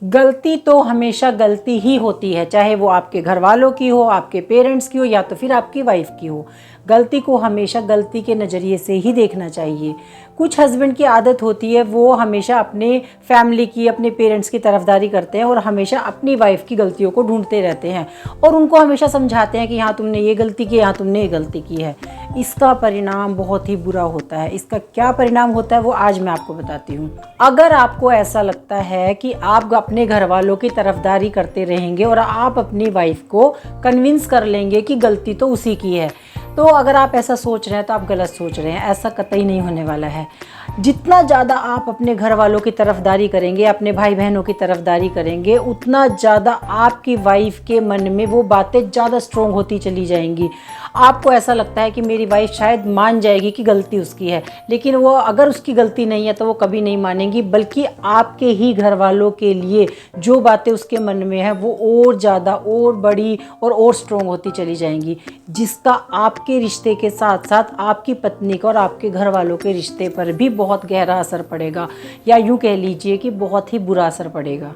गलती तो हमेशा गलती ही होती है, चाहे वो आपके घर वालों की हो, आपके पेरेंट्स की हो या तो फिर आपकी वाइफ की हो। गलती को हमेशा गलती के नज़रिए से ही देखना चाहिए। कुछ हस्बैंड की आदत होती है, वो हमेशा अपने फैमिली की, अपने पेरेंट्स की तरफदारी करते हैं और हमेशा अपनी वाइफ की गलतियों को ढूंढते रहते हैं और उनको हमेशा समझाते हैं कि हाँ तुमने ये गलती की, हाँ तुमने ये गलती की है। इसका परिणाम बहुत ही बुरा होता है। इसका क्या परिणाम होता है वो आज मैं आपको बताती हूँ। अगर आपको ऐसा लगता है कि आप अपने घर वालों की तरफदारी करते रहेंगे और आप अपनी वाइफ को कन्विंस कर लेंगे कि गलती तो उसी की है, तो अगर आप ऐसा सोच रहे हैं तो आप गलत सोच रहे हैं। ऐसा कतई नहीं होने वाला है। जितना ज़्यादा आप अपने घर वालों की तरफदारी करेंगे, अपने भाई बहनों की तरफदारी करेंगे, उतना ज़्यादा आपकी वाइफ के मन में वो बातें ज़्यादा स्ट्रॉन्ग होती चली जाएंगी। आपको ऐसा लगता है कि मेरी वाइफ शायद मान जाएगी कि गलती उसकी है, लेकिन वो अगर उसकी गलती नहीं है तो वो कभी नहीं मानेंगी, बल्कि आपके ही घर वालों के लिए जो बातें उसके मन में है वो और ज़्यादा और बड़ी और स्ट्रॉन्ग होती चली जाएंगी, जिसका आपके रिश्ते के साथ साथ आपकी पत्नी का और आपके घर वालों के रिश्ते पर भी बहुत गहरा असर पड़ेगा, या यूँ कह लीजिए कि बहुत ही बुरा असर पड़ेगा।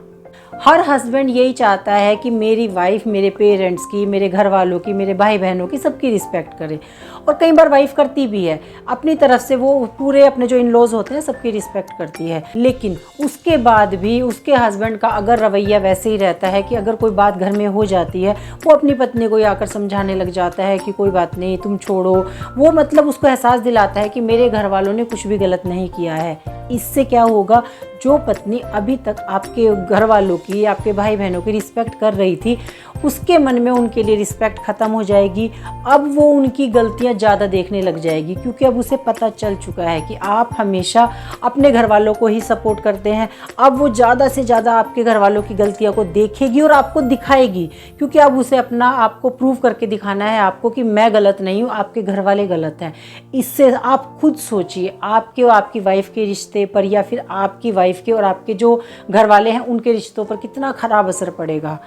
हर हस्बैंड यही चाहता है कि मेरी वाइफ मेरे पेरेंट्स की, मेरे घर वालों की, मेरे भाई बहनों की, सबकी रिस्पेक्ट करे। और कई बार वाइफ करती भी है अपनी तरफ से, वो पूरे अपने जो इन लॉज होते हैं सबकी रिस्पेक्ट करती है। लेकिन उसके बाद भी उसके हस्बैंड का अगर रवैया वैसे ही रहता है कि अगर कोई बात घर में हो जाती है, वो अपनी पत्नी को आकर समझाने लग जाता है कि कोई बात नहीं, तुम छोड़ो। वो मतलब उसको एहसास दिलाता है कि मेरे घर वालों ने कुछ भी गलत नहीं किया है। इससे क्या होगा, जो पत्नी अभी तक आपके घर वालों की, आपके भाई बहनों की रिस्पेक्ट कर रही थी, उसके मन में उनके लिए रिस्पेक्ट ख़त्म हो जाएगी। अब वो उनकी गलतियां ज़्यादा देखने लग जाएगी, क्योंकि अब उसे पता चल चुका है कि आप हमेशा अपने घर वालों को ही सपोर्ट करते हैं। अब वो ज़्यादा से ज़्यादा आपके घर वालों की गलतियों को देखेगी और आपको दिखाएगी, क्योंकि अब उसे अपना आपको प्रूव करके दिखाना है आपको कि मैं गलत नहीं हूँ, आपके घर वाले गलत हैं। इससे आप खुद सोचिए, आपके और आपकी वाइफ के रिश्ते पर, या फिर आपकी वाइफ के और आपके जो घर वाले हैं उनके रिश्तों पर कितना ख़राब असर पड़ेगा।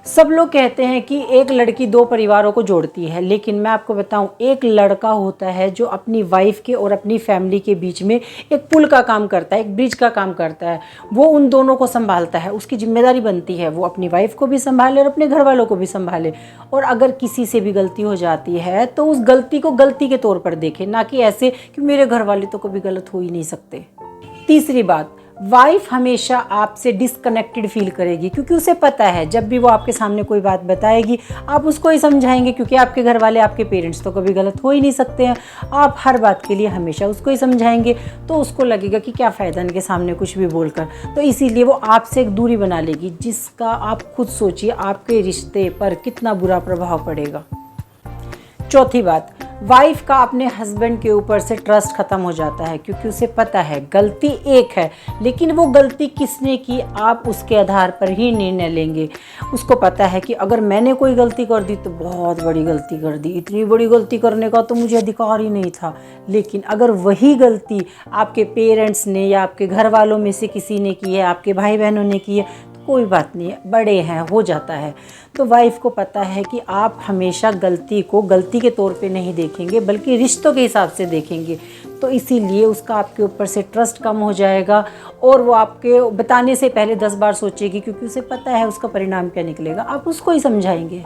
सब लोग कहते हैं कि एक लड़की दो परिवारों को जोड़ती है, लेकिन मैं आपको बताऊं, एक लड़का होता है जो अपनी वाइफ के और अपनी फैमिली के बीच में एक पुल का काम करता है, एक ब्रिज का काम करता है। वो उन दोनों को संभालता है। उसकी जिम्मेदारी बनती है वो अपनी वाइफ को भी संभाले और अपने घर वालों को भी संभाले। और अगर किसी से भी गलती हो जाती है तो उस गलती को गलती के तौर पर देखे, ना कि ऐसे कि मेरे घर वाले तो कभी गलत हो ही नहीं सकते। तीसरी बात, वाइफ हमेशा आपसे डिस्कनेक्टेड फील करेगी, क्योंकि उसे पता है जब भी वो आपके सामने कोई बात बताएगी आप उसको ही समझाएंगे, क्योंकि आपके घर वाले, आपके पेरेंट्स तो कभी गलत हो ही नहीं सकते हैं। आप हर बात के लिए हमेशा उसको ही समझाएंगे, तो उसको लगेगा कि क्या फ़ायदा इनके सामने कुछ भी बोलकर, तो इसीलिए वो आपसे एक दूरी बना लेगी, जिसका आप खुद सोचिए आपके रिश्ते पर कितना बुरा प्रभाव पड़ेगा। चौथी बात, वाइफ का अपने हस्बैंड के ऊपर से ट्रस्ट ख़त्म हो जाता है, क्योंकि उसे पता है गलती एक है, लेकिन वो गलती किसने की आप उसके आधार पर ही निर्णय लेंगे। उसको पता है कि अगर मैंने कोई गलती कर दी तो बहुत बड़ी गलती कर दी, इतनी बड़ी गलती करने का तो मुझे अधिकार ही नहीं था। लेकिन अगर वही गलती आपके पेरेंट्स ने या आपके घर वालों में से किसी ने की है, आपके भाई बहनों ने की है, कोई बात नहीं है, बड़े हैं, हो जाता है। तो वाइफ को पता है कि आप हमेशा गलती को गलती के तौर पे नहीं देखेंगे, बल्कि रिश्तों के हिसाब से देखेंगे। तो इसीलिए उसका आपके ऊपर से ट्रस्ट कम हो जाएगा और वो आपके बताने से पहले 10 बार सोचेगी, क्योंकि उसे पता है उसका परिणाम क्या निकलेगा। आप उसको ही समझाएंगे।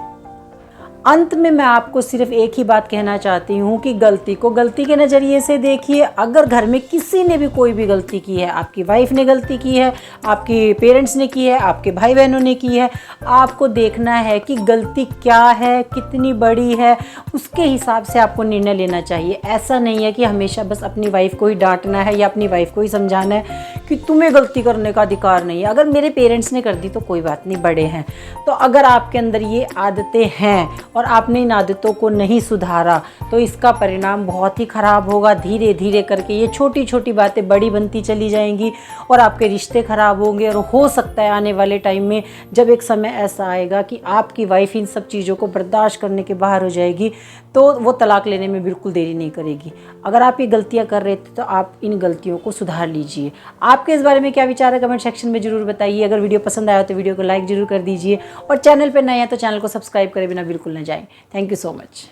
अंत में मैं आपको सिर्फ एक ही बात कहना चाहती हूँ कि गलती को गलती के नज़रिए से देखिए। अगर घर में किसी ने भी कोई भी गलती की है, आपकी वाइफ ने गलती की है, आपके पेरेंट्स ने की है, आपके भाई बहनों ने की है, आपको देखना है कि गलती क्या है, कितनी बड़ी है, उसके हिसाब से आपको निर्णय लेना चाहिए। ऐसा नहीं है कि हमेशा बस अपनी वाइफ को ही डांटना है या अपनी वाइफ को ही समझाना है कि तुम्हें गलती करने का अधिकार नहीं है, अगर मेरे पेरेंट्स ने कर दी तो कोई बात नहीं, बड़े हैं। तो अगर आपके अंदर ये आदतें हैं और आपने इन आदतों को नहीं सुधारा तो इसका परिणाम बहुत ही ख़राब होगा। धीरे धीरे करके ये छोटी छोटी बातें बड़ी बनती चली जाएंगी और आपके रिश्ते ख़राब होंगे। और हो सकता है आने वाले टाइम में जब एक समय ऐसा आएगा कि आपकी वाइफ इन सब चीज़ों को बर्दाश्त करने के बाहर हो जाएगी, तो वो तलाक लेने में बिल्कुल देरी नहीं करेगी। अगर आप ये गलतियाँ कर रहे थे तो आप इन गलतियों को सुधार लीजिए। आपके इस बारे में क्या विचार है कमेंट सेक्शन में ज़रूर बताइए। अगर वीडियो पसंद आया तो वीडियो को लाइक ज़रूर कर दीजिए और चैनल पर नए हैं तो चैनल को सब्सक्राइब करे बिना बिल्कुल ना जाएं। Thank you so much.